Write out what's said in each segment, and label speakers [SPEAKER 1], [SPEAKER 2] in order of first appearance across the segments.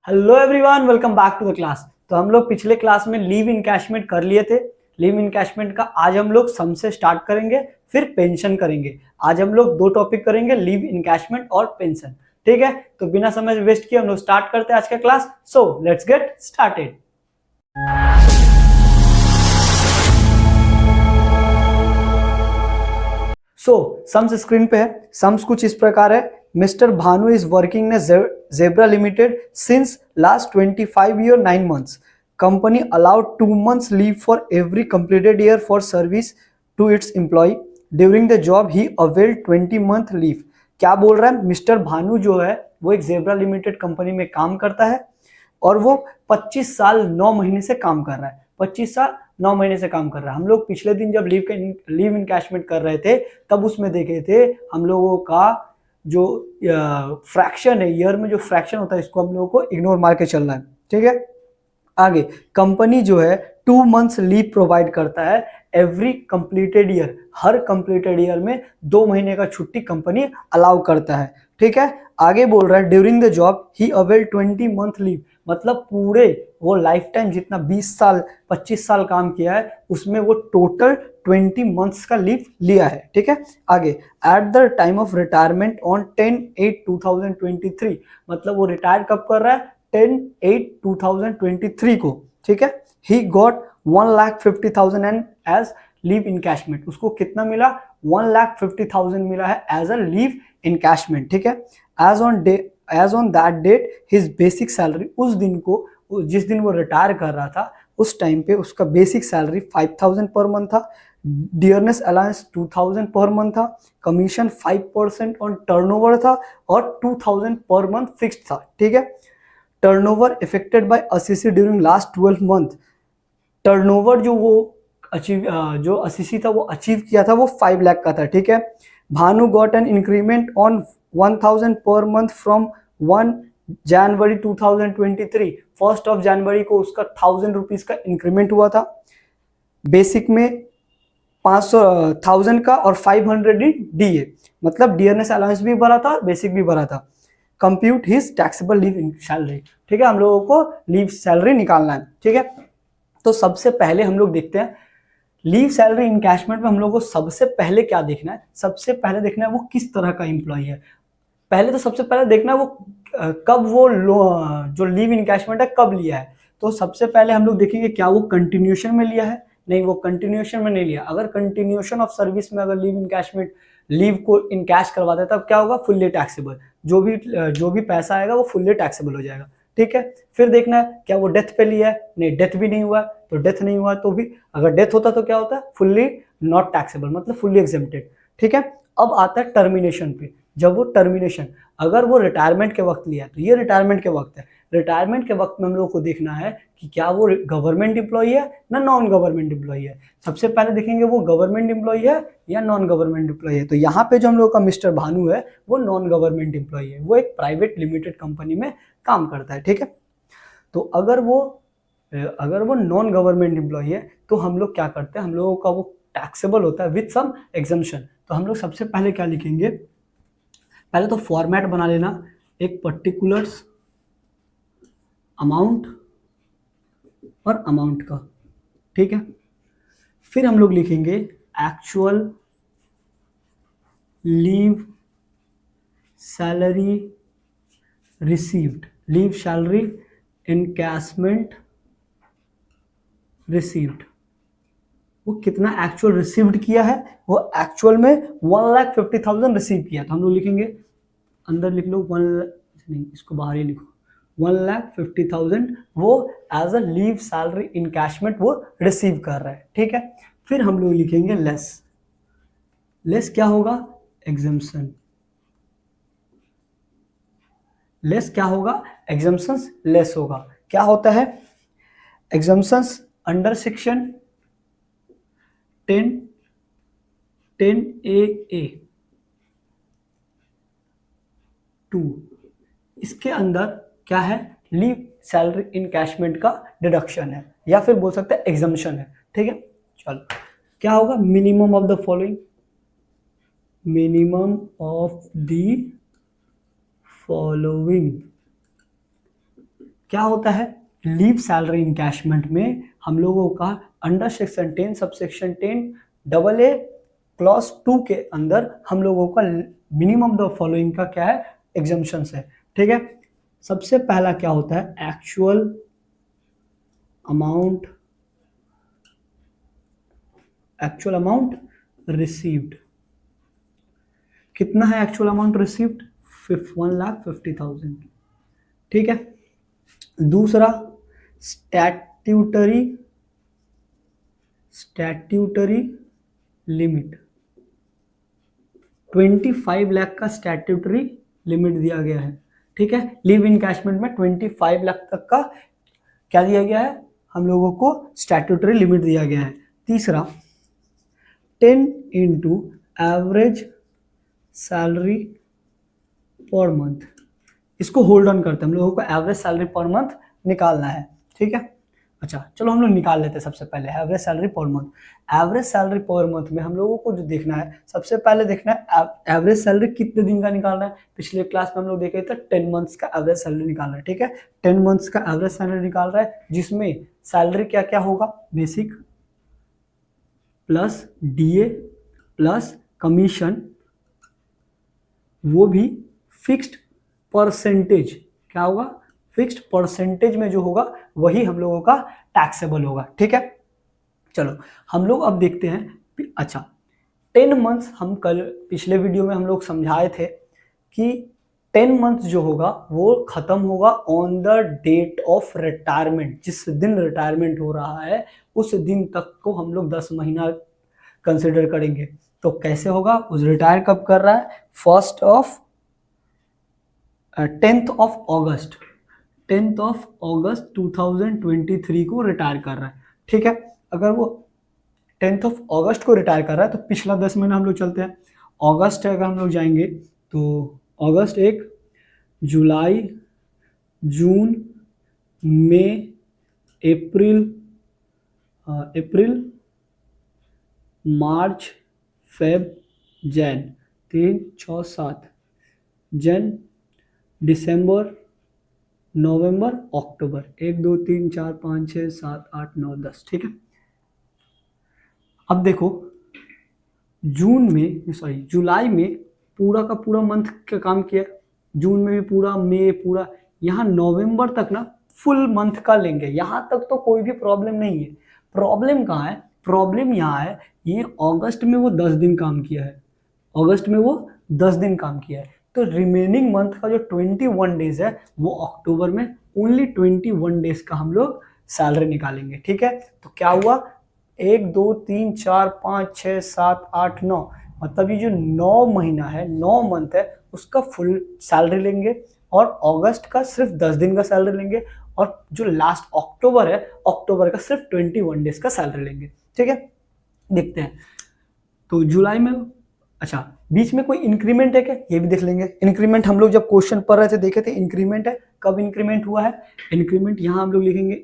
[SPEAKER 1] Hello everyone, welcome back to the class. तो हम लोग पिछले क्लास में लीव इनकैशमेंट कर लिए थे। लीव इनकैशमेंट का आज हम लोग सम से स्टार्ट करेंगे, फिर पेंशन करेंगे। आज हम लोग दो टॉपिक करेंगे, लीव इनकैशमेंट और पेंशन। ठीक है, तो बिना समय वेस्ट किए हम लोग स्टार्ट करते हैं आज का class. So let's get started. Sums screen पे है। सम्स कुछ इस प्रकार है। Mister Bhanu is working in zebra limited since last 25 year 9 months. Company allowed 2 months leave for every completed year for service to its employee. During the job he availed 20-month leave. क्या बोल रहा है? Mister Bhanu जो है वो एक zebra limited company में काम करता है और वो 25 साल 9 महीने से काम कर रहा है। 25 साल 9 महीने से काम कर रहा है। हम लोग पिछले दिन जब लीव इनकैशमेंट कर रहे थे तब उसमें देखे थे हम लोगों का जो फ्रैक्शन है, ईयर में जो फ्रैक्शन होता है इसको हम लोगों को इग्नोर मार के चलना है। ठीक है, आगे कंपनी जो है 2 months लीव प्रोवाइड करता है एवरी कंप्लीटेड ईयर। हर कंप्लीटेड ईयर में 2 महीने का छुट्टी कंपनी अलाउ करता है। ठीक है, आगे बोल रहा है during the job he avail 20 month leave, मतलब पूरे वो लाइफ टाइम जितना 20 साल 25 साल काम किया है उसमें वो टोटल 20 months का लीव लिया है। ठीक है, आगे at the time of retirement on 10/8/2023, मतलब वो रिटायर कब कर रहा है? 10/8/2023 को। ठीक है, he got 1,50,000 and as leave encashment. उसको कितना मिला? 1,50,000 मिला है एज अ लीव इनकैशमेंट। ठीक है, as on that date his basic salary, उस दिन को जिस दिन वो रिटायर कर रहा था उस टाइम पे उसका बेसिक सैलरी 5,000 पर मंथ था। डियरनेस अलाउंस 2,000 पर मंथ था। कमीशन 5% ऑन टर्नओवर था और 2,000 पर मंथ फिक्स्ड था। ठीक है, turnover affected by assessee during last 12 month. Turnover जो वो जो असीसी था वो अचीव किया था वो 5 लाख का था। ठीक है, Bhanu got an increment on 1,000 per month from 1 जनवरी 2023। 1 जनवरी को उसका 1,000 रुपीज का इंक्रीमेंट हुआ था। बेसिक में 500,000 का और 500 डीए, मतलब डियरनेस अलाउंस भी भरा था, बेसिक भी भरा था। Compute his taxable leave salary. ठीक है, हम लोगों को लीव सैलरी निकालना है। ठीक है, तो सबसे पहले हम लोग देखते हैं लीव सैलरी इनकैशमेंट में हम लोग को सबसे पहले क्या देखना है? सबसे पहले देखना है वो किस तरह का एम्प्लॉय है। पहले तो सबसे पहले देखना है वो कब वो जो लीव इनकैशमेंट है कब लिया है। तो सबसे पहले हम लोग देखेंगे क्या वो कंटिन्यूएशन में लिया है? नहीं, वो कंटिन्यूएशन में नहीं लिया। अगर कंटिन्यूएशन ऑफ सर्विस में अगर लीव इनकैशमेंट लीव को इनकैश करवा देता तब क्या होगा? Fully taxable. जो भी पैसा आएगा वो फुल्ली टैक्सेबल हो जाएगा। ठीक है, फिर देखना है क्या वो डेथ पे लिया है? नहीं, डेथ भी नहीं हुआ, तो डेथ नहीं हुआ तो भी अगर डेथ होता तो क्या होता है? फुल्ली नॉट टैक्सेबल, मतलब फुल्ली एग्जेम्प्टेड। ठीक है, अब आता है टर्मिनेशन पे। जब वो टर्मिनेशन अगर वो रिटायरमेंट के वक्त लिया है तो ये रिटायरमेंट के वक्त है। रिटायरमेंट के वक्त में हम लोग को देखना है कि क्या वो गवर्नमेंट एम्प्लॉई है ना नॉन गवर्नमेंट एम्प्लॉई है। सबसे पहले देखेंगे वो गवर्नमेंट एम्प्लॉई है या नॉन गवर्नमेंट एम्प्लॉई है। तो यहाँ पे जो हम लोग का मिस्टर भानु है वो नॉन गवर्नमेंट एम्प्लॉई है, वो एक प्राइवेट लिमिटेड कंपनी में काम करता है। ठीक है, तो अगर वो नॉन गवर्नमेंट एम्प्लॉई है तो हम लोग क्या करते हैं, हम लोगों का वो टैक्सेबल होता है विथ सम एग्जम्पशन। तो हम लोग सबसे पहले क्या लिखेंगे? पहले तो फॉर्मेट बना लेना, एक पर्टिकुलर्स अमाउंट और अमाउंट का। ठीक है, फिर हम लोग लिखेंगे actual leave salary received, leave salary encashment received. वो कितना एक्चुअल रिसीव्ड किया है? वो एक्चुअल में 1,50,000 रिसीव किया। तो हम लोग लिखेंगे, अंदर लिख लो 1 नहीं, इसको बाहर ही लिखो, 1,50,000 वो as a leave salary encashment वो रिसीव कर रहा है। ठीक है, फिर हम लोग लिखेंगे लेस क्या होगा? एग्जम्पशन। लेस क्या होगा? एग्जम्पशंस लेस होगा। क्या होता है एग्जम्पशंस? अंडर सेक्शन 10A 2 इसके अंदर क्या है? लीव सैलरी इनकैशमेंट का डिडक्शन है या फिर बोल सकते हैं एग्जम्पशन है। ठीक है, चलो क्या होगा? Minimum of the following, minimum of the following क्या होता है, लीव सैलरी इनकैशमेंट में हम लोगों का under section 10 subsection 10 double A clause 2 के अंदर हम लोगों का मिनिमम द फॉलोइंग का क्या है, एग्जम्पशंस है, ठीक है। सबसे पहला क्या होता है, एक्चुअल अमाउंट रिसीव्ड। कितना है एक्चुअल अमाउंट रिसीव्ड, 1,50,000, ठीक है। दूसरा स्टैट्यूटरी लिमिट, 25 लाख का स्टैट्यूटरी लिमिट दिया गया है, ठीक है। लीव इनकैशमेंट में 25 लाख तक का क्या दिया गया है, हम लोगों को स्टैट्यूटरी लिमिट दिया गया है। तीसरा 10 into average salary per month, इसको होल्ड ऑन करते हैं, हम लोगों को एवरेज सैलरी पर मंथ निकालना है, ठीक है। अच्छा चलो हम लोग निकाल लेते हैं सबसे पहले average salary per month. Average salary per month में हम लोगों को जो देखना है, सबसे पहले देखना है एवरेज सैलरी कितने दिन का निकालना है। पिछले क्लास में हम लोग देखे थे 10 मंथ्स का एवरेज सैलरी निकालना है, ठीक है। 10 मंथ्स का एवरेज सैलरी निकाल रहा है, जिसमें सैलरी क्या क्या होगा, basic plus DA plus commission, वो भी फिक्स्ड परसेंटेज, क्या होगा, फिक्स्ड परसेंटेज में जो होगा वही हम लोगों का टैक्सेबल होगा, ठीक है। चलो हम लोग अब देखते हैं। अच्छा 10 मंथ्स हम कल पिछले वीडियो में हम लोग समझाए थे कि 10 मंथ्स जो होगा वो खत्म होगा on the date of retirement, जिस दिन रिटायरमेंट हो रहा है उस दिन तक को हम लोग 10 महीना कंसिडर करेंगे। तो कैसे होगा, उस रिटायर कब कर रहा है, 10th ऑफ अगस्त 2023 को रिटायर कर रहा है, ठीक है। अगर वो 10th ऑफ अगस्त को रिटायर कर रहा है तो पिछला 10 महीना हम लोग चलते हैं। अगस्त अगर हम लोग जाएंगे तो अगस्त 1, जुलाई, जून, मई, अप्रैल, मार्च, फेब, जैन, 3, 6, 7, जन, दिसंबर, नवंबर, अक्टूबर, 1, 2, 3, 4, 5, 6, 7, 8, 9, 10, ठीक है। अब देखो जुलाई में पूरा का पूरा मंथ का काम किया, जून में भी पूरा, मई पूरा, यहाँ नवंबर तक ना फुल मंथ का लेंगे, यहाँ तक तो कोई भी प्रॉब्लम नहीं है। प्रॉब्लम कहाँ है, प्रॉब्लम यहाँ है, ये अगस्त में वो 10 दिन काम किया है, तो रिमेनिंग मंथ का जो 21 डेज है वो अक्टूबर में ओनली 21 डेज का हम लोग सैलरी निकालेंगे, ठीक है। तो क्या हुआ, 1, 2, 3, 4, 5, 6, 7, 8, 9, मतलब ये जो 9 महीना है, 9 मंथ है, उसका फुल सैलरी लेंगे और अगस्त का सिर्फ 10 दिन का सैलरी लेंगे, और जो लास्ट अक्टूबर है, अक्टूबर का सिर्फ 21 डेज का सैलरी लेंगे, ठीक है। देखते हैं तो जुलाई में, अच्छा बीच में कोई इंक्रीमेंट है क्या, ये भी देख लेंगे। इंक्रीमेंट हम लोग जब क्वेश्चन पढ़ रहे थे देखे थे, इंक्रीमेंट है, कब इंक्रीमेंट हुआ है, इंक्रीमेंट यहाँ हम लोग लिखेंगे,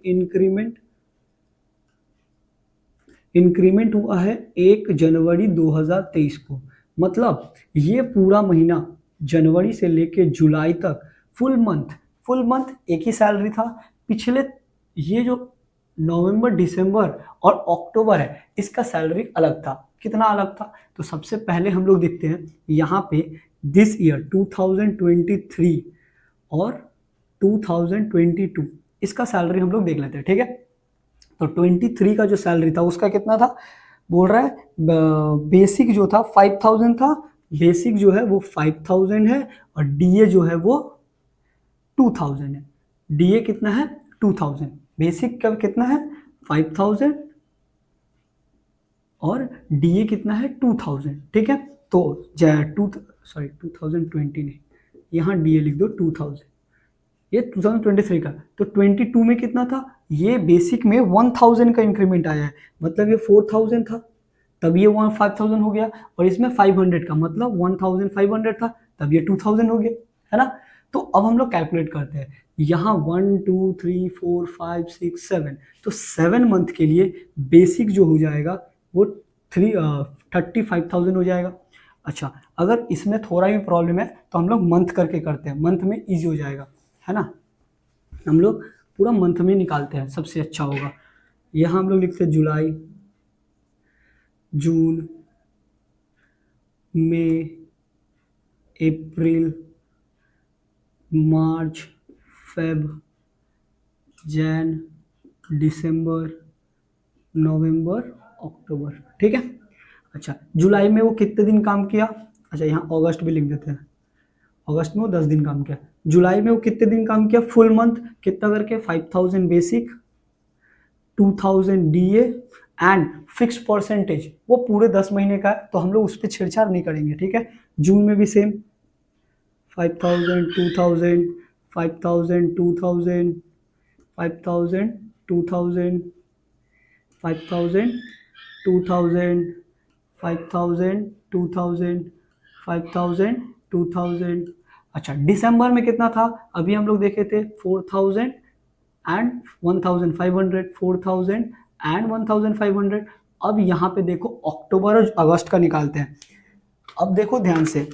[SPEAKER 1] इंक्रीमेंट हुआ है 1 जनवरी 2023 को, मतलब ये पूरा महीना जनवरी से लेके जुलाई तक फुल मंथ एक ही सैलरी था। पिछले ये जो नवंबर, दिसंबर और अक्टूबर है, इसका सैलरी अलग था। कितना अलग था, तो सबसे पहले हम लोग देखते हैं यहाँ पे दिस ईयर 2023 और 2022 इसका सैलरी हम लोग देख लेते हैं, ठीक है। तो 23 का जो सैलरी था उसका कितना था, बोल रहा है बेसिक जो था 5000 था, बेसिक जो है वो 5000 है, और डीए जो है वो 2000 है। डीए कितना है, 2000, बेसिक का कितना है 5000 और डीए कितना है 2000, ठीक है। तो 2020 नहीं, यहाँ डीए लिख दो 2000, ये 2023 का। तो 22 में कितना था, ये बेसिक में 1000 का इंक्रीमेंट आया है, मतलब ये 4000 था, तब ये 5000 हो गया, और इसमें 500 का मतलब 1500 था, तब ये 2000 हो गया, है ना। तो अब हम लोग कैलकुलेट करते हैं, यहाँ 1, 2, 3, 4, 5, 6, 7, तो 7 मंथ के लिए बेसिक जो हो जाएगा वो 35,000 हो जाएगा। अच्छा अगर इसमें थोड़ा भी प्रॉब्लम है तो हम लोग मंथ करके करते हैं, मंथ में ईजी हो जाएगा, है ना। हम लोग पूरा मंथ में निकालते हैं, सबसे अच्छा होगा। यहाँ हम लोग लिखते हैं जुलाई, जून, मई, अप्रैल, मार्च, फेब, जैन, दिसंबर, नवंबर, अक्टूबर। ठीक है। अच्छा, जुलाई में वो कितने दिन काम किया? अच्छा, यहाँ अगस्त भी लिख देते हैं। अगस्त में वो 10 दिन काम किया। जुलाई में वो कितने दिन काम किया? फुल मंथ कितना करके? 5000 basic, 2000 DA and fix percentage, वो पूरे 10 महीने का है, तो हम लोग उस पर छेड़छाड़ नहीं करेंगे। ठीक है। जून में भी सेम 5000, 2000, 5000, 2000, 5000, 2000, 5000, 2000, 5000, 2000, 5000, 2000। अच्छा, दिसंबर में कितना था? अभी हम लोग देखे थे 4000 एंड 1500, 4000 एंड 1500। अब यहाँ पे देखो अक्टूबर और अगस्त का निकालते हैं। अब देखो ध्यान से,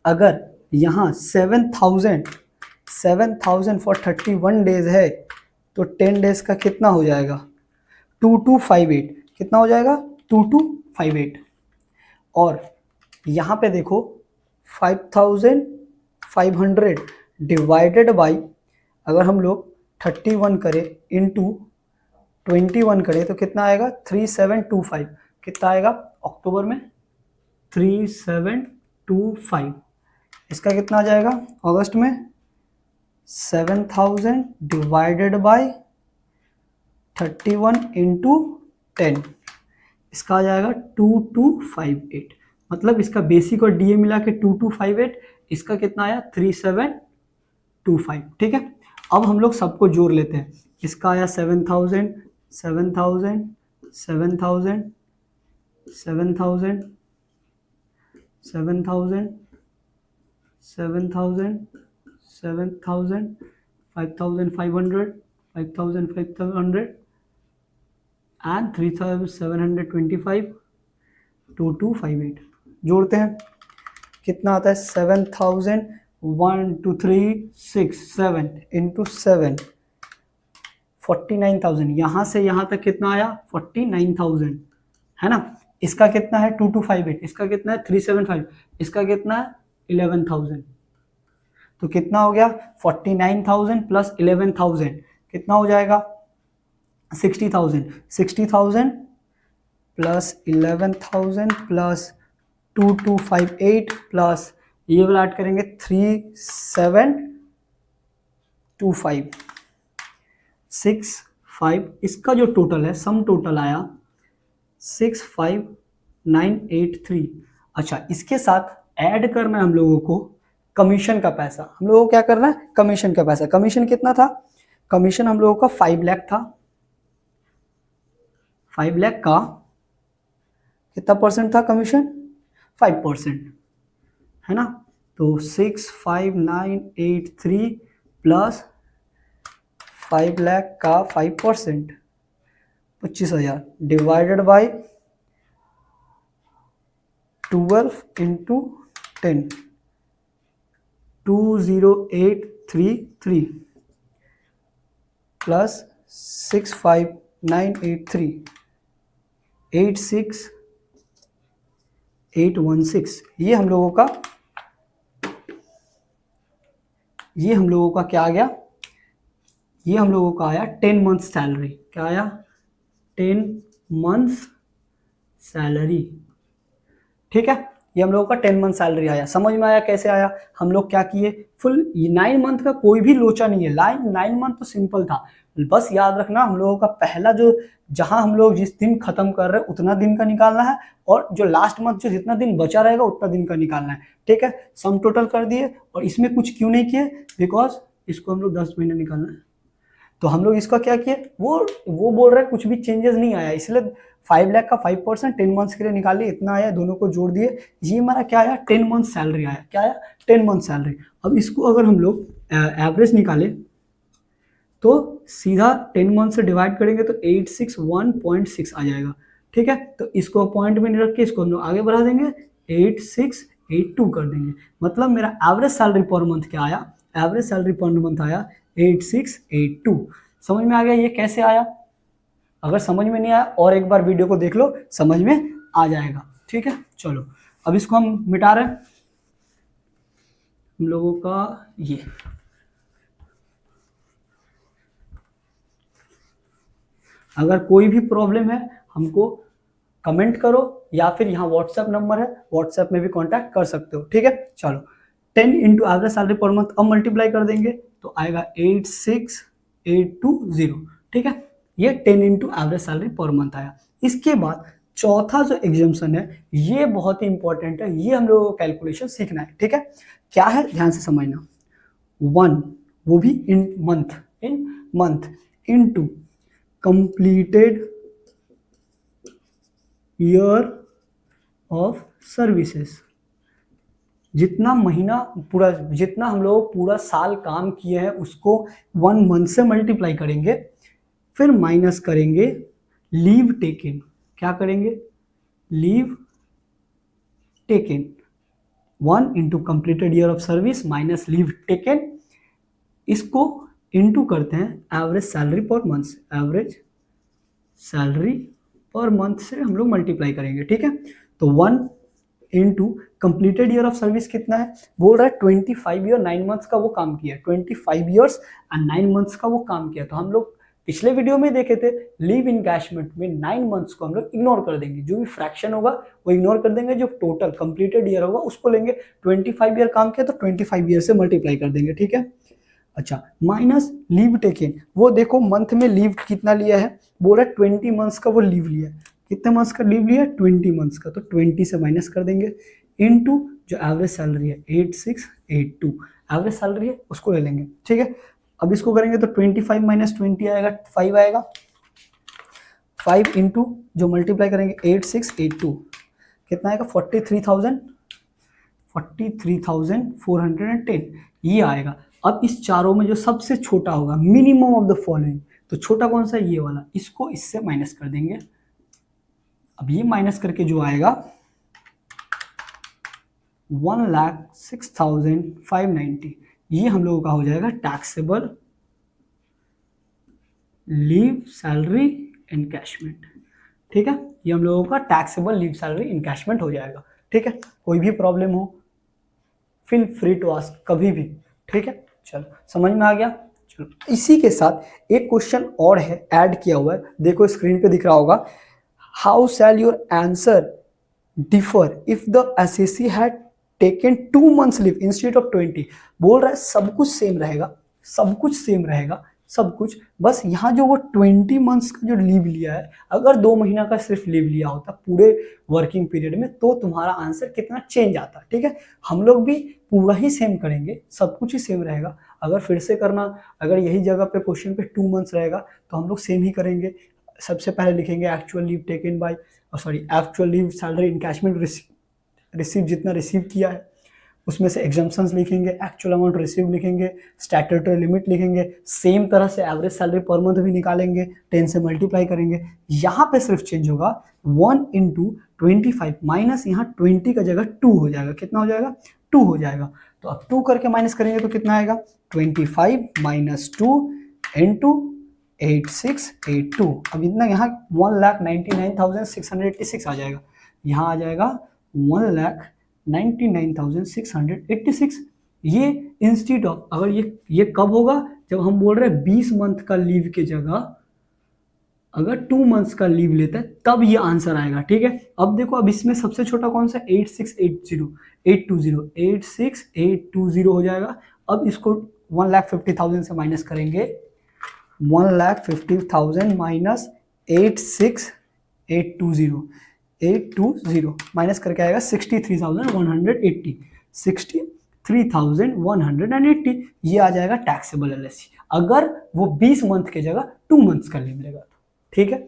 [SPEAKER 1] अगर यहाँ 7000 फॉर 31 डेज है तो 10 डेज का कितना हो जाएगा? 2258। कितना हो जाएगा? 2258। और यहाँ पे देखो 5500 डिवाइडेड बाई, अगर हम लोग 31 करें इंटू 21 करें तो कितना आएगा? 3725। कितना आएगा अक्टूबर में? 3725। इसका कितना आ जाएगा अगस्त में? 7000 डिवाइडेड बाई 31 इंटू 10, इसका आ जाएगा 2258। मतलब इसका बेसिक और डीए मिला के 2258, इसका कितना आया? 3725। ठीक है। अब हम लोग सबको जोड़ लेते हैं। इसका आया 7000, 7000, 7000, 7000, 7000, 7000, 7000, 5500, 5500 एंड 3725, 2258। जोड़ते हैं, कितना आता है? 7000, 1 2 3 6 7 इंटू 7, 49000। यहाँ से यहाँ तक कितना आया? 49000, है ना। इसका कितना है? 2258। इसका कितना है? 375। इसका कितना है? 11000। तो कितना हो गया? 49000 प्लस 11000 कितना हो जाएगा? 60000। 60000 प्लस 11000 प्लस 2258 प्लस ये वाला ऐड करेंगे 3725, 65। इसका जो टोटल है, सम टोटल आया 65983। अच्छा, इसके साथ ऐड करना है हम लोगों को कमीशन का पैसा। हम लोगों को क्या करना है? कमीशन का पैसा। कमीशन कितना था? कमीशन हम लोगों का 5 लाख था। 5 लाख का कितना परसेंट था कमीशन? 5%, है ना। तो 65983 प्लस 5 लाख का 5%, 25,000 डिवाइडेड बाई 12 इंटू 10, 20833 प्लस 65983, 86816। ये हम लोगों का क्या आ गया? ये हम लोगों का आया 10 मंथ्स सैलरी। क्या आया? 10 मंथ्स सैलरी। ठीक है। ये हम लोगों का 10 मंथ सैलरी आया। समझ में आया कैसे आया? हम लोग क्या किए? फुल 9 मंथ का कोई भी लोचा नहीं है। 9 मंथ तो सिंपल था। बस याद रखना, हम लोगों का पहला जो, जहां हम लोग जिस दिन खत्म कर रहे हैं उतना दिन का निकालना है, और जो लास्ट मंथ जो जितना दिन बचा रहेगा उतना दिन का निकालना है। ठीक है। सम टोटल कर दिए, और इसमें कुछ क्यों नहीं किए? बिकॉज इसको हम लोग 10 महीने निकालना है, तो हम लोग इसका क्या किए? वो बोल रहे हैं कुछ भी चेंजेस नहीं आया, इसलिए 5 लाख का 5% 10 मंथ्स के लिए निकालिए, इतना आया, दोनों को जोड़ दिए। ये हमारा क्या आया? 10 मंथ सैलरी आया। क्या आया? 10 मंथ सैलरी। अब इसको अगर हम लोग एवरेज निकाले तो सीधा 10 मंथ से डिवाइड करेंगे तो 861.6 आ जाएगा। ठीक है। तो इसको पॉइंट में नहीं रख के इसको हम लोग आगे बढ़ा देंगे, 8682 कर देंगे। मतलब मेरा एवरेज सैलरी पर मंथ क्या आया? एवरेज सैलरी पर मंथ आया 8682। समझ में आ गया ये कैसे आया? अगर समझ में नहीं आया और एक बार वीडियो को देख लो, समझ में आ जाएगा। ठीक है, चलो अब इसको हम मिटा रहे हैं। हम लोगों का ये अगर कोई भी प्रॉब्लम है हमको कमेंट करो या फिर यहाँ व्हाट्सएप नंबर है, व्हाट्सएप में भी कांटेक्ट कर सकते हो। ठीक है, चलो 10 into average salary per month अब मल्टीप्लाई कर देंगे तो आएगा 86820। ठीक है, ये 10 into average salary per month आया। इसके बाद चौथा जो एग्जाम्पशन है ये बहुत ही इंपॉर्टेंट है, ये हम लोगों को कैलकुलेशन सीखना है। ठीक है, क्या है ध्यान से समझना। 1 वो भी इन month into completed year of services, जितना महीना पूरा, जितना हम लोग पूरा साल काम किए हैं उसको 1 मंथ से मल्टीप्लाई करेंगे, फिर माइनस करेंगे लीव टेकन। क्या करेंगे? Leave taken. 1 into completed year of service minus leave taken, इसको इंटू करते हैं एवरेज सैलरी पर मंथ से। एवरेज सैलरी पर मंथ से हम लोग मल्टीप्लाई करेंगे। ठीक है, तो 1 into completed year of service कितना है? बोल रहा है 25 ईयर 9 मंथ्स का वो काम किया, 25 ईयर्स एंड 9 मंथ्स का वो काम किया। तो हम लोग पिछले वीडियो में देखे थे लीव इनकैशमेंट में 9 मंथ्स को हम लोग इग्नोर कर देंगे, जो भी फ्रैक्शन होगा वो इग्नोर कर देंगे, जो टोटल कंप्लीटेड ईयर होगा उसको लेंगे। 25 ईयर काम किया तो 25 ईयर से मल्टीप्लाई कर देंगे। ठीक है, अच्छा माइनस लीव टेकन, वो देखो मंथ में लीव कितना लिया है, बोल रहा है 20 मंथ्स का वो लीव लिया है। कितने मंथ्स का लीव लिया है? 20 मंथ्स का, तो 20 से माइनस कर देंगे इनटू जो एवरेज सैलरी है 8682 एवरेज सैलरी है उसको ले लेंगे। ठीक है, अब इसको करेंगे तो 25 माइनस 20 आएगा 5 आएगा, 5 इंटू जो मल्टीप्लाई करेंगे 8682 कितना आएगा? 43,410 ये आएगा। अब इस चारों में जो सबसे छोटा होगा मिनिमम ऑफ द फॉलोइंग, तो छोटा कौन सा? ये वाला, इसको इससे माइनस कर देंगे। अब ये माइनस करके जो आएगा 1,06,590, ये हम लोगों का हो जाएगा टैक्सेबल लीव सैलरी इनकैशमेंट। ठीक है, ये हम लोगों का टैक्सेबल लीव सैलरी इनकैशमेंट हो जाएगा। ठीक है, कोई भी प्रॉब्लम हो फील फ्री टू आस्क कभी भी। ठीक है, चलो समझ में आ गया। चलो इसी के साथ एक क्वेश्चन और है ऐड किया हुआ है, देखो स्क्रीन पे दिख रहा होगा। How shell your answer differ if the assessee had taken 2 months leave instead of 20। बोल रहा है सब कुछ सेम रहेगा, सब कुछ सेम रहेगा, सब कुछ, बस यहाँ जो वो 20 मंथ्स का जो लीव लिया है, अगर 2 महीना का सिर्फ लीव लिया होता पूरे वर्किंग पीरियड में तो तुम्हारा आंसर कितना चेंज आता। ठीक है, हम लोग भी पूरा ही सेम करेंगे, सब कुछ ही सेम रहेगा। अगर फिर से करना, अगर यही जगह पे क्वेश्चन पे 2 मंथ्स रहेगा तो हम लोग सेम ही करेंगे। सबसे पहले लिखेंगे actual leave taken by, sorry actual leave salary encashment receive जितना रिसीव किया है उसमें से एग्जाम्पशंस लिखेंगे, एक्चुअल अमाउंट रिसीव लिखेंगे, स्टैट्यूटरी लिमिट लिखेंगे, सेम तरह से एवरेज सैलरी पर मंथ भी निकालेंगे, 10 से मल्टीप्लाई करेंगे। यहाँ पे सिर्फ चेंज होगा 1 इंटू 25 माइनस यहाँ 20 का जगह 2 हो जाएगा। कितना हो जाएगा? 2 हो जाएगा। तो अब 2 करके माइनस करेंगे तो कितना आएगा? 25 माइनस 2 इंटू 8682। अब इतना यहाँ 1,99,686 आ जाएगा, यहाँ आ जाएगा 1,99,686। ये इंस्टीट्यूट ऑफ, अगर ये कब होगा? जब हम बोल रहे हैं 20 मंथ का लीव के जगह अगर 2 मंथ्स का लीव लेते हैं तब ये आंसर आएगा। ठीक है, अब देखो अब इसमें सबसे छोटा कौन सा? 8680 हो जाएगा। अब इसको 1,50,000 से माइनस करेंगे, 1,50,000 माइनस 820 माइनस करके आएगा 63,180, 63,180 ये आ जाएगा टैक्सेबल एलएससी, अगर वो 20 मंथ के जगह 2 मंथ्स का लीव लेगा तो। ठीक है,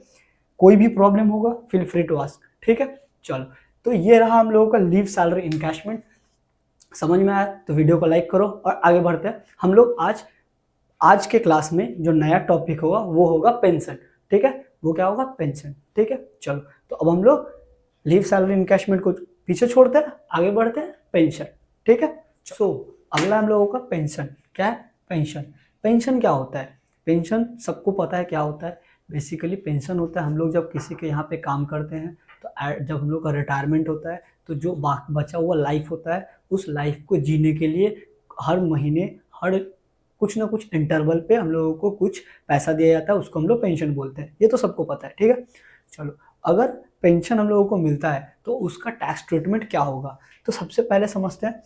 [SPEAKER 1] कोई भी प्रॉब्लम होगा फील फ्री टू आस्क। ठीक है, चलो तो ये रहा हम लोगों का लीव सैलरी इनकैशमेंट। समझ में आया तो वीडियो को लाइक करो और आगे बढ़ते हैं। हम लोग आज के क्लास में जो नया टॉपिक होगा वो होगा पेंशन। ठीक है, वो क्या होगा? पेंशन। ठीक है, चलो तो अब हम लोग लीव सैलरी इनकैशमेंट को पीछे छोड़ते हैं, आगे बढ़ते हैं पेंशन। ठीक है, सो अगला हम लोगों का पेंशन। क्या है? पेंशन। पेंशन क्या होता है? पेंशन सबको पता है क्या होता है। बेसिकली पेंशन होता है हम लोग जब किसी के यहाँ पे काम करते हैं तो जब हम लोग का रिटायरमेंट होता है तो जो बचा हुआ लाइफ होता है उस लाइफ को जीने के लिए हर महीने हर कुछ ना कुछ इंटरवल पे हम लोगों को कुछ पैसा दिया जाता है, उसको हम लोग पेंशन बोलते हैं। ये तो सबको पता है, ठीक है। चलो, अगर पेंशन हम लोगों को मिलता है तो उसका टैक्स ट्रीटमेंट क्या होगा? तो सबसे पहले समझते हैं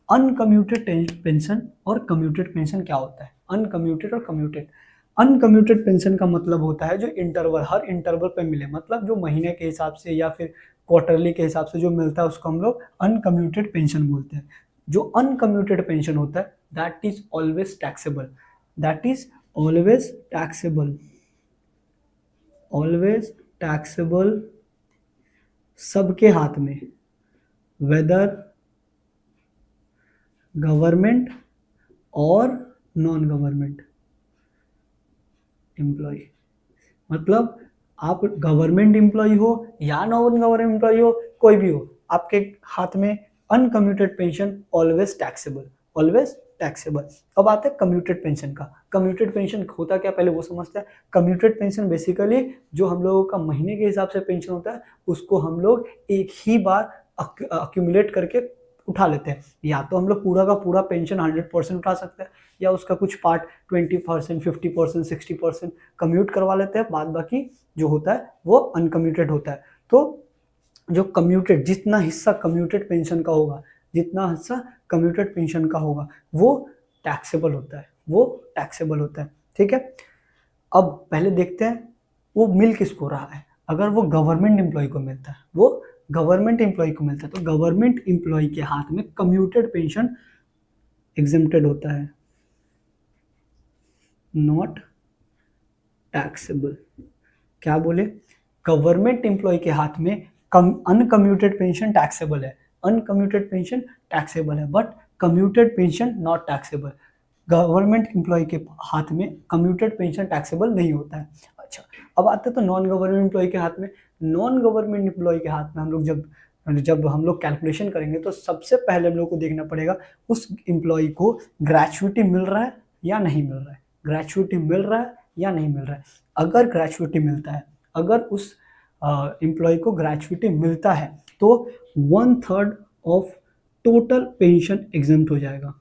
[SPEAKER 1] अनकम्यूटेड पेंशन और कम्यूटेड पेंशन क्या होता है। अनकम्यूटेड और कम्यूटेड। अनकम्यूटेड पेंशन का मतलब होता है जो इंटरवल, हर इंटरवल पे मिले, मतलब जो महीने के हिसाब से या फिर क्वार्टरली के हिसाब से जो मिलता है उसको हम लोग अनकम्यूटेड पेंशन बोलते हैं। जो अनकम्यूटेड पेंशन होता है that is always taxable, that is always taxable, always taxable सबके हाथ में, वेदर गवर्नमेंट और नॉन गवर्नमेंट एम्प्लॉय। मतलब आप गवर्नमेंट एम्प्लॉय हो या नॉन गवर्नमेंट एम्प्लॉय हो, कोई भी हो, आपके हाथ में uncommuted pension always taxable, always taxable. अब आते हैं कम्यूटेड पेंशन का। कम्यूटेड पेंशन होता क्या पहले वो समझते हैं। कम्यूटेड पेंशन बेसिकली जो हम लोगों का महीने के हिसाब से पेंशन होता है उसको हम लोग एक ही बार अक्यूमुलेट करके उठा लेते हैं। या तो हम लोग पूरा का पूरा पेंशन 100% उठा सकते हैं या उसका कुछ पार्ट 20%, 50%, 60% कम्यूट करवा लेते हैं, बाद बाकी जो होता है वो अनकम्यूटेड होता है। तो जो कम्यूटेड, जितना हिस्सा कम्यूटेड पेंशन का होगा, जितना हिस्सा कम्यूटेड पेंशन का होगा वो टैक्सेबल होता है, वो टैक्सेबल होता है, ठीक है। अब पहले देखते हैं वो मिल किसको रहा है। अगर वो गवर्नमेंट एम्प्लॉय को मिलता है, वो गवर्नमेंट एम्प्लॉय को मिलता है तो गवर्नमेंट एम्प्लॉय के हाथ में कम्यूटेड पेंशन एग्जेम्प्टेड होता है, नॉट टैक्सेबल। क्या बोले? गवर्नमेंट एम्प्लॉय के हाथ में अनकम्यूटेड पेंशन टैक्सेबल है, अनकम्यूटेड पेंशन टैक्सेबल है, but commuted pension not taxable. Government employee के हाथ में कम्यूटेड पेंशन टैक्सेबल नहीं होता है। अच्छा, अब आते तो नॉन गवर्नमेंट एम्प्लॉय के हाथ में। नॉन गवर्नमेंट एम्प्लॉय के हाथ में हम लोग जब हम लोग कैलकुलेशन करेंगे तो सबसे पहले हम लोग को देखना पड़ेगा उस एम्प्लॉय को ग्रेचुइटी मिल रहा है या नहीं मिल रहा है, ग्रेचुइटी मिल रहा है या नहीं मिल रहा है। अगर ग्रेचुइटी मिलता है, अगर उस एम्प्लॉय को ग्रेचुइटी मिलता है तो 1/3 ऑफ टोटल पेंशन एग्जेम्प्ट हो जाएगा।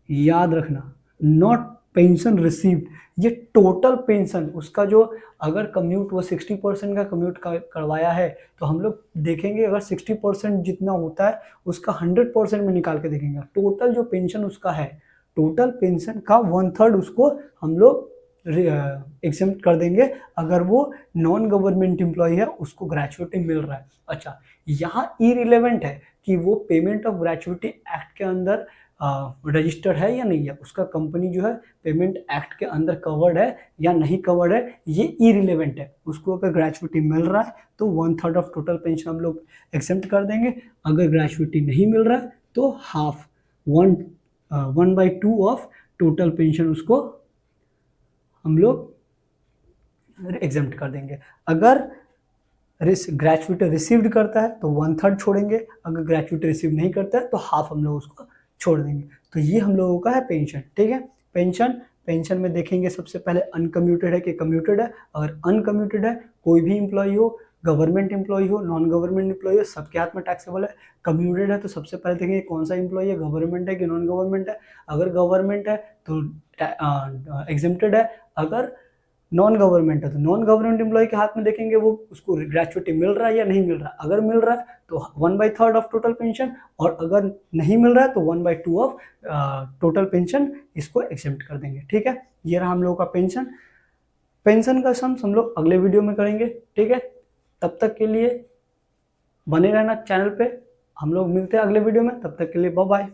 [SPEAKER 1] याद रखना, नॉट पेंशन रिसीव्ड, ये टोटल पेंशन उसका जो, अगर कम्यूट वो 60% का कम्यूट करवाया है तो हम लोग देखेंगे अगर 60% जितना होता है उसका 100% में निकाल के देखेंगे। टोटल जो पेंशन उसका है, टोटल पेंशन का 1/3 उसको हम लोग एग्जेम्प्ट कर देंगे अगर वो नॉन गवर्नमेंट एम्प्लॉय है, उसको ग्रेचुइटी मिल रहा है। अच्छा, यहाँ इरिलेवेंट है कि वो पेमेंट ऑफ ग्रेचुइटी एक्ट के अंदर रजिस्टर्ड है या नहीं है, उसका कंपनी जो है पेमेंट एक्ट के अंदर कवर्ड है या नहीं कवर्ड है, ये इरिलेवेंट है। उसको अगर ग्रेचुइटी मिल रहा है तो 1/3 ऑफ टोटल पेंशन हम लोग एग्जेम्प्ट कर देंगे। अगर ग्रेचुइटी नहीं मिल रहा है तो हाफ, 1/2 ऑफ टोटल पेंशन उसको हम लोग एग्जेम्प्ट कर देंगे। अगर ग्रेचुइटी रिसीव्ड करता है तो 1/3 छोड़ेंगे, अगर ग्रेचुइटी रिसीव नहीं करता है तो हाफ हम लोग उसको छोड़ देंगे। तो ये हम लोगों का है पेंशन, ठीक है। पेंशन में देखेंगे सबसे पहले अनकम्यूटेड है कि कम्यूटेड है। अगर अनकम्यूटेड है, कोई भी एम्प्लॉय हो, गवर्नमेंट एम्प्लॉय हो, नॉन गवर्नमेंट एम्प्लॉय हो, सबके हाथ में टैक्सेबल है। कम्यूटेड है तो सबसे पहले देखेंगे कौन सा एम्प्लॉय है, गवर्नमेंट है कि नॉन गवर्नमेंट है। अगर गवर्नमेंट है तो एग्जेम्प्टेड है, अगर नॉन गवर्नमेंट है तो नॉन गवर्नमेंट एम्प्लॉय के हाथ में देखेंगे वो उसको ग्रेचुइटी मिल रहा है या नहीं मिल रहा है। अगर मिल रहा है तो 1/3 ऑफ टोटल पेंशन, और अगर नहीं मिल रहा है तो 1/2 ऑफ टोटल पेंशन इसको एग्जेम्प्ट कर देंगे, ठीक है। ये रहा हम लोगों का पेंशन का सम्स हम लोग अगले वीडियो में करेंगे, ठीक है। तब तक के लिए बने रहना चैनल पे, हम लोग मिलते हैं अगले वीडियो में, तब तक के लिए बाय बाय।